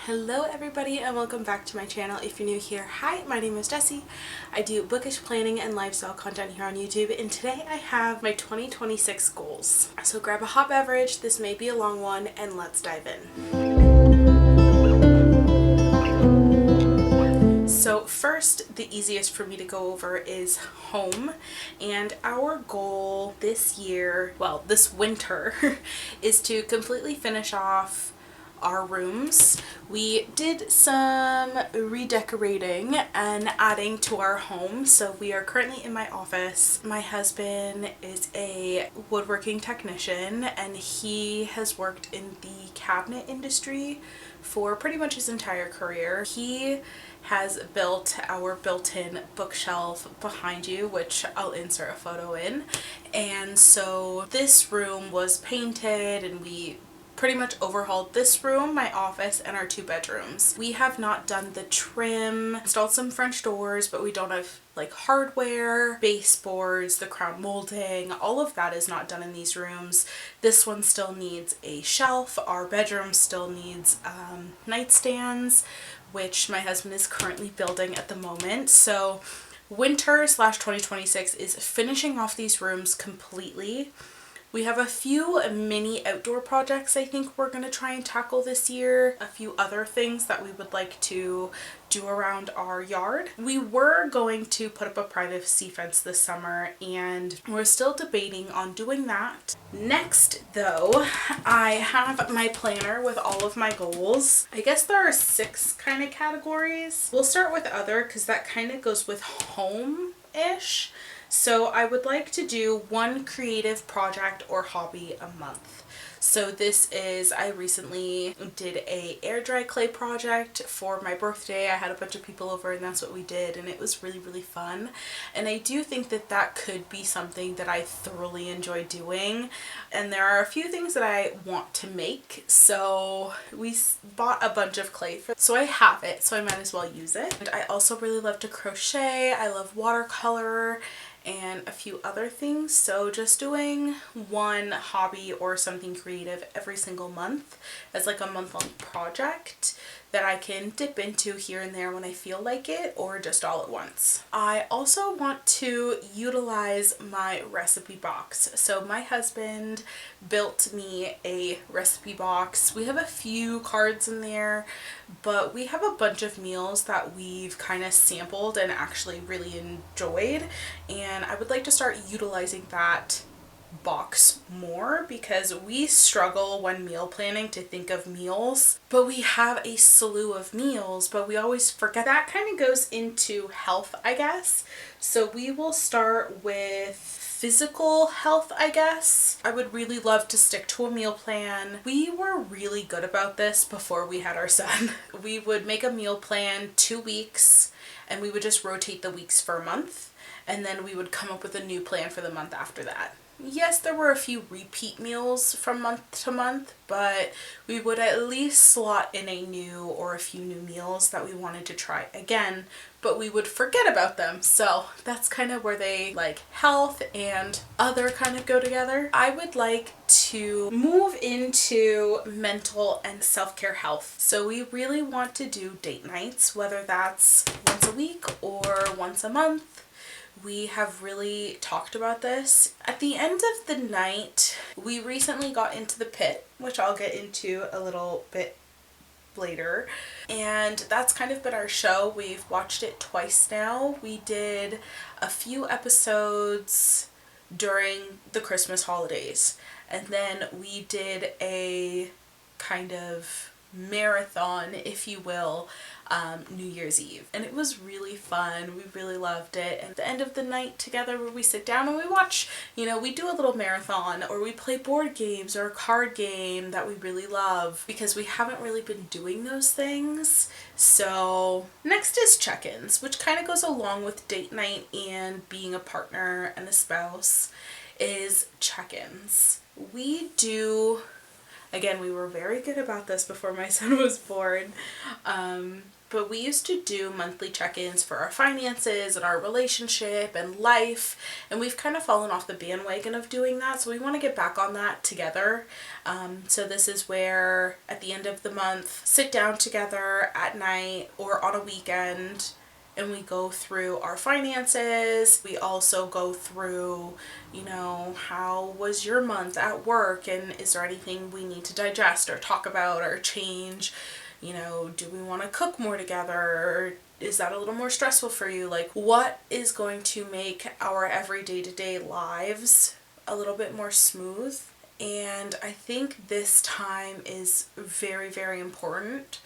Hello everybody and welcome back to my channel. If you're new here, hi, my name is Jessie. I do bookish planning and lifestyle content here on YouTube, and today I have my 2026 goals. So grab a hot beverage, this may be a long one, and let's dive in. So first, the easiest for me to go over is home, and our goal this year, well this winter, is to completely finish off our rooms. We did some redecorating and adding to our home, so we are currently in my office. My husband is a woodworking technician and he has worked in the cabinet industry for pretty much his entire career. He has built our built-in bookshelf behind you, which I'll insert a photo in, and so this room was painted and we pretty much overhauled this room, my office, and our 2 bedrooms. We have not done the trim, installed some French doors, but we don't have like hardware, baseboards, the crown molding, all of that is not done in these rooms. This one still needs a shelf. Our bedroom still needs nightstands, which my husband is currently building at the moment. So winter/2026 is finishing off these rooms completely. We have a few mini outdoor projects I think we're going to try and tackle this year. A few other things that we would like to do around our yard. We were going to put up a privacy fence this summer and we're still debating on doing that. Next though, I have my planner with all of my goals. I guess there are 6 kind of categories. We'll start with other because that kind of goes with home-ish. So I would like to do 1 creative project or hobby a month. So this is, I recently did a air dry clay project for my birthday. I had a bunch of people over and that's what we did, and it was really fun. And I do think that that could be something that I thoroughly enjoy doing. And there are a few things that I want to make, so we bought a bunch of clay so I have it, so I might as well use it. And I also really love to crochet. I love watercolor and a few other things, so just doing 1 hobby or something creative every single month as like a month-long project that I can dip into here and there when I feel like it, or just all at once. I also want to utilize my recipe box. So my husband built me a recipe box. We have a few cards in there, but we have a bunch of meals that we've kind of sampled and actually really enjoyed, and I would like to start utilizing that box more because we struggle when meal planning to think of meals, but we have a slew of meals, but we always forget. That kind of goes into health, I guess. So we will start with physical health, I guess. I would really love to stick to a meal plan. We were really good about this before we had our son. We would make a meal plan 2 weeks and we would just rotate the weeks for a month, and then we would come up with a new plan for the month after that. Yes, there were a few repeat meals from month to month, but we would at least slot in a new or a few new meals that we wanted to try again, but we would forget about them. So that's kind of where they, like, health and other kind of go together. I would like to move into mental and self-care health. So we really want to do date nights, whether that's once a week or once a month. We have really talked about this. At the end of the night, we recently got into the pit, which I'll get into a little bit later, and that's kind of been our show. We've watched it twice now. We did a few episodes during the Christmas holidays, and then we did a kind of marathon, if you will, New Year's Eve, and it was really fun. We really loved it. And at the end of the night together, where we sit down and we watch, we do a little marathon, or we play board games or a card game that we really love, because we haven't really been doing those things. So next is check-ins, which kind of goes along with date night and being a partner and a spouse, is check-ins. We do, again, we were very good about this before my son was born. But we used to do monthly check-ins for our finances and our relationship and life, and we've kind of fallen off the bandwagon of doing that, so we want to get back on that together. So this is where at the end of the month, sit down together at night or on a weekend, and we go through our finances. We also go through, how was your month at work, and is there anything we need to digest or talk about or change? Do we want to cook more together? Or is that a little more stressful for you? Like, what is going to make our everyday to day lives a little bit more smooth? And I think this time is very, very important.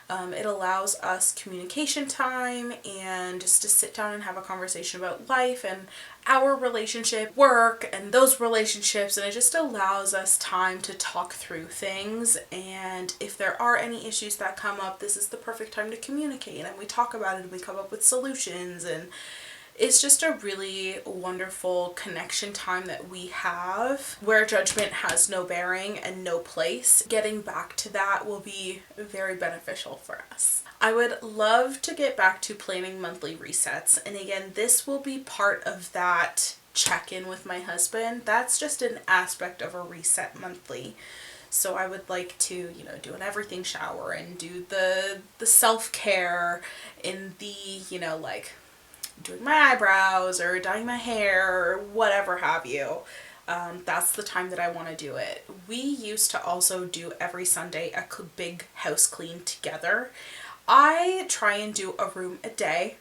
It allows us communication time and just to sit down and have a conversation about life and our relationship, work, and those relationships, and it just allows us time to talk through things. And if there are any issues that come up, this is the perfect time to communicate, and we talk about it and we come up with solutions, and it's just a really wonderful connection time that we have where judgment has no bearing and no place. Getting back to that will be very beneficial for us. I would love to get back to planning monthly resets. And again, this will be part of that check-in with my husband. That's just an aspect of a reset monthly. So I would like to, do an everything shower and do the self-care in the, doing my eyebrows or dyeing my hair or whatever have you. That's the time that I want to do it. We used to also do every Sunday a big house clean together. I try and do a room a day.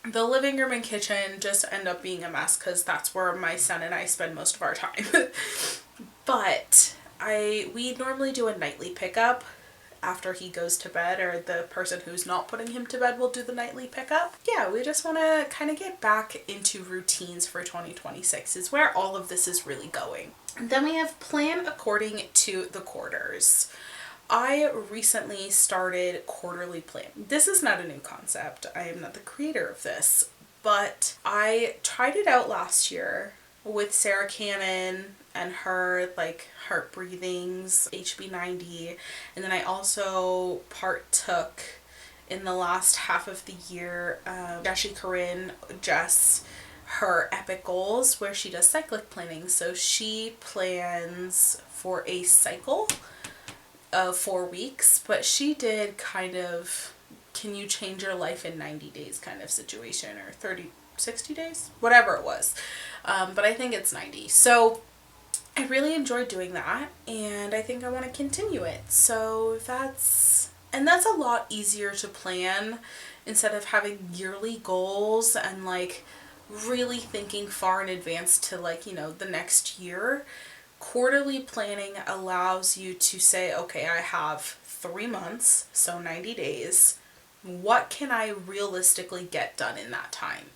The living room and kitchen just end up being a mess because that's where my son and I spend most of our time. But we normally do a nightly pickup after he goes to bed, or the person who's not putting him to bed will do the nightly pickup. Yeah, we just want to kind of get back into routines for 2026 is where all of this is really going. And then we have plan according to the quarters. I recently started quarterly plan. This is not a new concept. I am not the creator of this, but I tried it out last year with Sarah Cannon and her heart breathings, HB90, and then I also partook in the last half of the year, Jess, her epic goals, where she does cyclic planning. So she plans for a cycle of 4 weeks, but she did kind of, can you change your life in 90 days kind of situation, or 60 days, whatever it was. But I think it's 90. So I really enjoyed doing that, and I think I want to continue it. So that's a lot easier to plan instead of having yearly goals and really thinking far in advance to the next year. Quarterly planning allows you to say, okay, I have 3 months, so 90 days. What can I realistically get done in that time?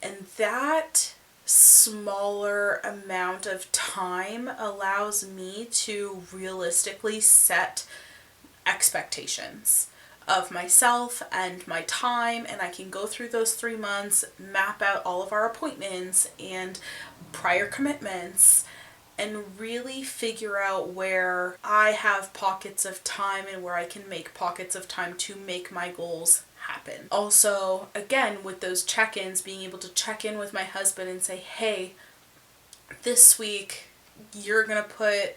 And that smaller amount of time allows me to realistically set expectations of myself and my time, and I can go through those 3 months, map out all of our appointments and prior commitments, and really figure out where I have pockets of time and where I can make pockets of time to make my goals happen. Also, again, with those check-ins, being able to check in with my husband and say, hey, this week you're gonna put,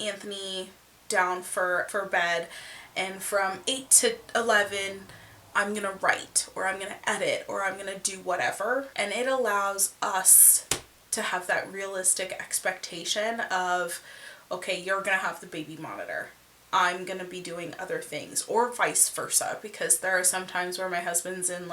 Anthony down for bed, and from 8 to 11 I'm gonna write, or I'm gonna edit, or I'm gonna do whatever. And it allows us to have that realistic expectation of, okay, you're gonna have the baby monitor, I'm gonna be doing other things, or vice versa, because there are some times where my husband's in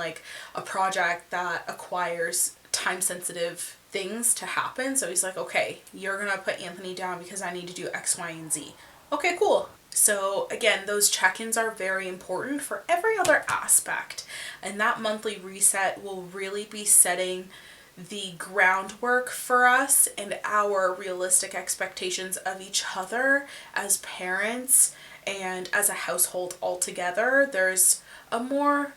a project that acquires time sensitive things to happen. So he's like, okay, you're gonna put Anthony down because I need to do X, Y, and Z. Okay, cool. So again, those check-ins are very important for every other aspect. And that monthly reset will really be setting the groundwork for us and our realistic expectations of each other as parents and as a household altogether. There's more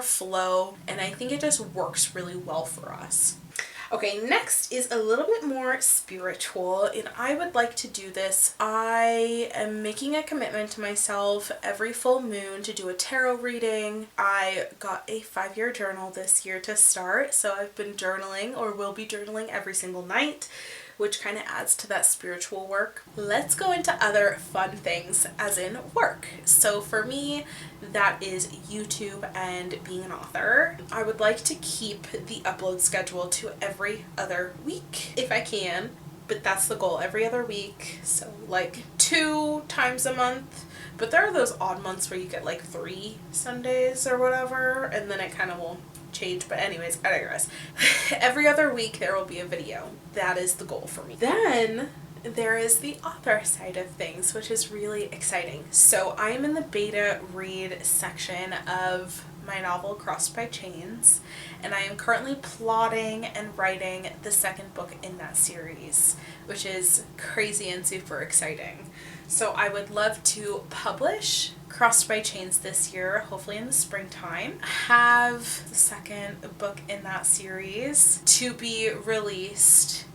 flow, and I think it just works really well for us. Okay, next is a little bit more spiritual, and I would like to do this. I am making a commitment to myself every full moon to do a tarot reading. I got a 5-year journal this year to start, so I've been journaling, or will be journaling, every single night, which kind of adds to that spiritual work. Let's go into other fun things, as in work. So for me, that is YouTube and being an author. I would like to keep the upload schedule to every other week if I can, but that's the goal, every other week. So like 2 times a month. But there are those odd months where you get like 3 Sundays or whatever, and then it kind of will change. But anyways, I digress. Every other week there will be a video. That is the goal for me. Then there is the author side of things, which is really exciting. So I am in the beta read section of my novel Crossed by Chains, and I am currently plotting and writing the 2nd book in that series, which is crazy and super exciting. So I would love to publish Crossed by Chains this year, hopefully in the springtime. Have the 2nd book in that series to be released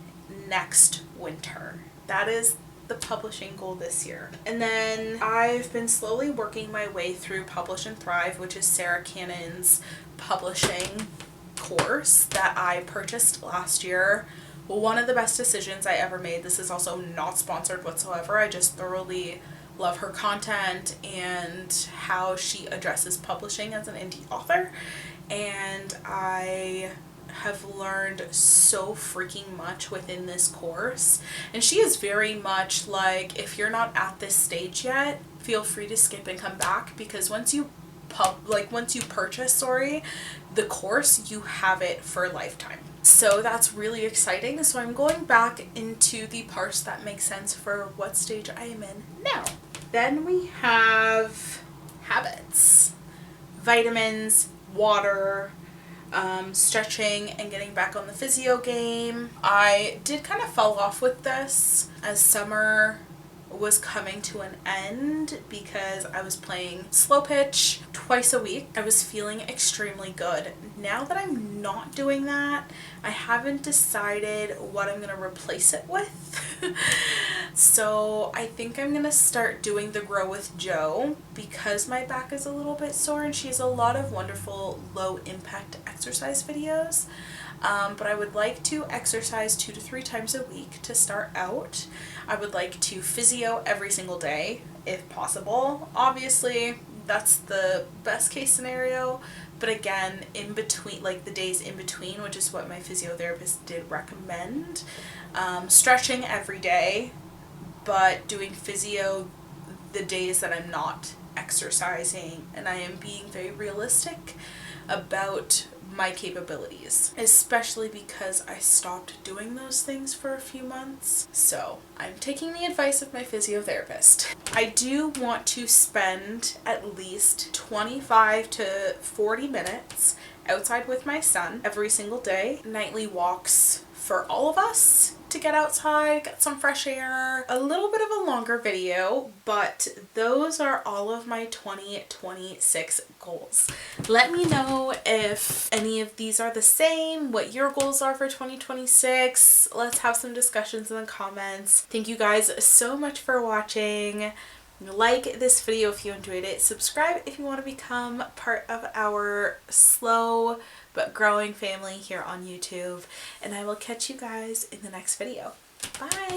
next winter. That is the publishing goal this year. And then I've been slowly working my way through Publish and Thrive, which is Sarah Cannon's publishing course that I purchased last year. One of the best decisions I ever made. This is also not sponsored whatsoever. I just thoroughly love her content and how she addresses publishing as an indie author. And I have learned so freaking much within this course. And she is very much like, if you're not at this stage yet, feel free to skip and come back, because once you purchase the course, you have it for a lifetime. So that's really exciting. So I'm going back into the parts that make sense for what stage I am in now. Then we have habits, vitamins, water, stretching, and getting back on the physio game. I did kind of fall off with this as summer was coming to an end because I was playing slow pitch twice a week. I was feeling extremely good. Now that I'm not doing that, I haven't decided what I'm going to replace it with. So I think I'm going to start doing the Grow with Jo, because my back is a little bit sore, and she has a lot of wonderful low impact exercise videos. But I would like to exercise 2 to 3 times a week to start out. I would like to physio every single day if possible. Obviously, that's the best case scenario. But again, in between, like the days in between, which is what my physiotherapist did recommend, stretching every day, but doing physio the days that I'm not exercising. And I am being very realistic about my capabilities, especially because I stopped doing those things for a few months. So I'm taking the advice of my physiotherapist. I do want to spend at least 25 to 40 minutes outside with my son every single day. Nightly walks for all of us to get outside, get some fresh air. A little bit of a longer video, but those are all of my 2026 goals. Let me know if any of these are the same, what your goals are for 2026. Let's have some discussions in the comments. Thank you guys so much for watching. Like this video if you enjoyed it. Subscribe if you want to become part of our slow but growing family here on YouTube. And I will catch you guys in the next video. Bye!